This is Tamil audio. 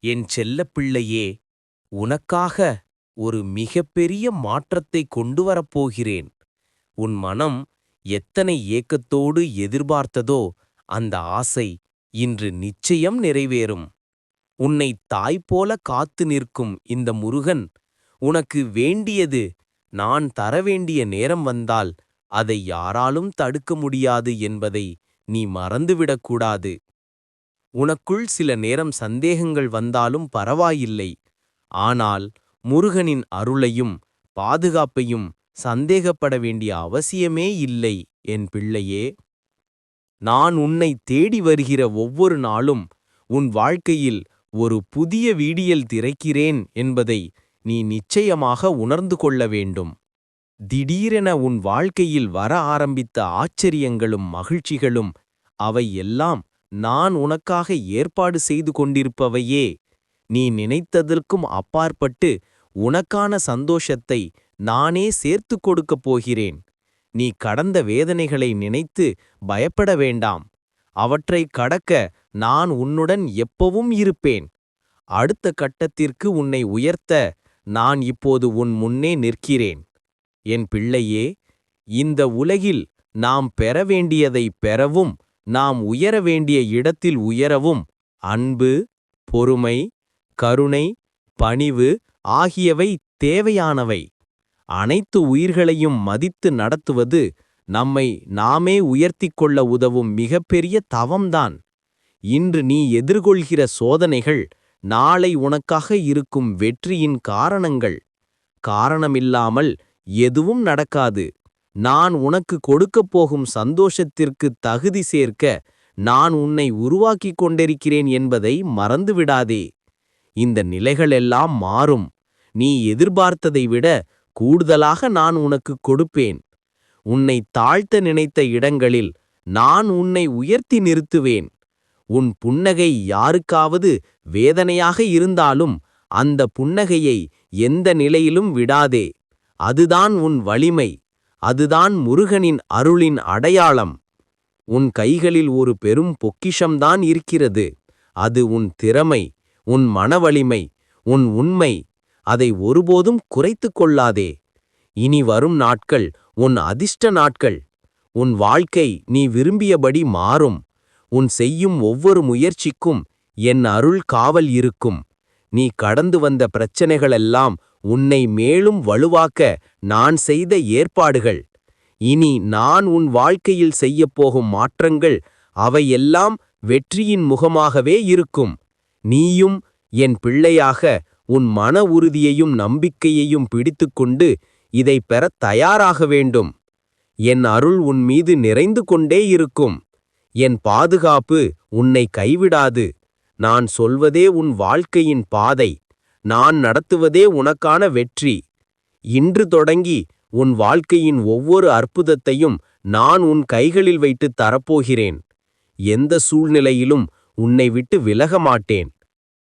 என் செல்லப் பிள்ளையே, உனக்காக ஒரு மிகப்பெரிய மாற்றத்தை கொண்டு வரப்போகிறேன். உன் மனம் எத்தனை ஏக்கத்தோடு எதிர்பார்த்ததோ அந்த ஆசை இன்று நிச்சயம் நிறைவேறும். உன்னை தாய்போல காத்து நிற்கும் இந்த முருகன், உனக்கு வேண்டியது நான் தரவேண்டிய நேரம் வந்தால் அதை யாராலும் தடுக்க முடியாது என்பதை நீ மறந்துவிடக்கூடாது. உனக்குள் சில நேரம் சந்தேகங்கள் வந்தாலும் பரவாயில்லை. ஆனால் முருகனின் அருளையும் பாதுகாப்பையும் சந்தேகப்பட வேண்டிய அவசியமே இல்லை என் பிள்ளையே. நான் உன்னை தேடி வருகிற ஒவ்வொரு நாளும் உன் வாழ்க்கையில் ஒரு புதிய விடியல் திறக்கிறேன் என்பதை நீ நிச்சயமாக உணர்ந்து கொள்ள வேண்டும். திடீரென உன் வாழ்க்கையில் வர ஆரம்பித்த ஆச்சரியங்களும் மகிழ்ச்சிகளும் அவை எல்லாம் நான் உனக்காக ஏற்பாடு செய்து கொண்டிருப்பவையே. நீ நினைத்ததற்கும் அப்பாற்பட்டு உனக்கான சந்தோஷத்தை நானே சேர்த்து கொடுக்கப் போகிறேன். நீ கடந்த வேதனைகளை நினைத்து பயப்பட வேண்டாம். அவற்றை கடக்க நான் உன்னுடன் எப்பவும் இருப்பேன். அடுத்த கட்டத்திற்கு உன்னை உயர்த்த நான் இப்போது உன் முன்னே நிற்கிறேன். என் பிள்ளையே, இந்த உலகில் நாம் பெற வேண்டியதை பெறவும் நாம் உயர வேண்டிய இடத்தில் உயரவும் அன்பு, பொறுமை, கருணை, பணிவு ஆகியவை தேவையானவை. அனைத்து உயிர்களையும் மதித்து நடத்துவது நம்மை நாமே உயர்த்திக் கொள்ள உதவும் மிகப்பெரிய தவம்தான். இன்று நீ எதிர்கொள்கிற சோதனைகள் நாளை உனக்காக இருக்கும் வெற்றியின் காரணங்கள். காரணமில்லாமல் எதுவும் நடக்காது. நான் உனக்கு கொடுக்கப் போகும் சந்தோஷத்திற்கு தகுதி சேர்க்க நான் உன்னை உருவாக்கிக் கொண்டிருக்கிறேன் என்பதை மறந்துவிடாதே. இந்த நிலைகளெல்லாம் மாறும். நீ எதிர்பார்த்ததை விட கூடுதலாக நான் உனக்கு கொடுப்பேன். உன்னை தாழ்த்த நினைத்த இடங்களில் நான் உன்னை உயர்த்தி நிறுத்துவேன். உன் புன்னகை யாருக்காவது வேதனையாக இருந்தாலும் அந்த புன்னகையை எந்த நிலையிலும் விடாதே. அதுதான் உன் வலிமை. அதுதான் முருகனின் அருளின் அடையாளம். உன் கைகளில் ஒரு பெரும் பொக்கிஷம்தான் இருக்கிறது. அது உன் திறமை, உன் மனவலிமை, உன் உண்மை. அதை ஒருபோதும் குறைத்து கொள்ளாதே. இனி வரும் நாட்கள் உன் அதிர்ஷ்ட நாட்கள். உன் வாழ்க்கை நீ விரும்பியபடி மாறும். உன் செய்யும் ஒவ்வொரு முயற்சிக்கும் என் அருள் காவல் இருக்கும். நீ கடந்து வந்த பிரச்சனைகளெல்லாம் உன்னை மேலும் வலுவாக்க நான் செய்த ஏற்பாடுகள். இனி நான் உன் வாழ்க்கையில் செய்யப்போகும் மாற்றங்கள் அவையெல்லாம் வெற்றியின் முகமாகவே இருக்கும். நீயும் என் பிள்ளையாக உன் மன உறுதியையும் நம்பிக்கையையும் பிடித்துக்கொண்டு இதை பெறத் தயாராக வேண்டும். என் அருள் உன் மீது நிறைந்து கொண்டே இருக்கும். என் பாதுகாப்பு உன்னை கைவிடாது. நான் சொல்வதே உன் வாழ்க்கையின் பாதை. நான் நடத்துவதே உனக்கான வெற்றி. இன்று தொடங்கி உன் வாழ்க்கையின் ஒவ்வொரு அற்புதத்தையும் நான் உன் கைகளில் வைத்து தரப்போகிறேன். எந்த சூழ்நிலையிலும் உன்னை விட்டு விலக மாட்டேன்.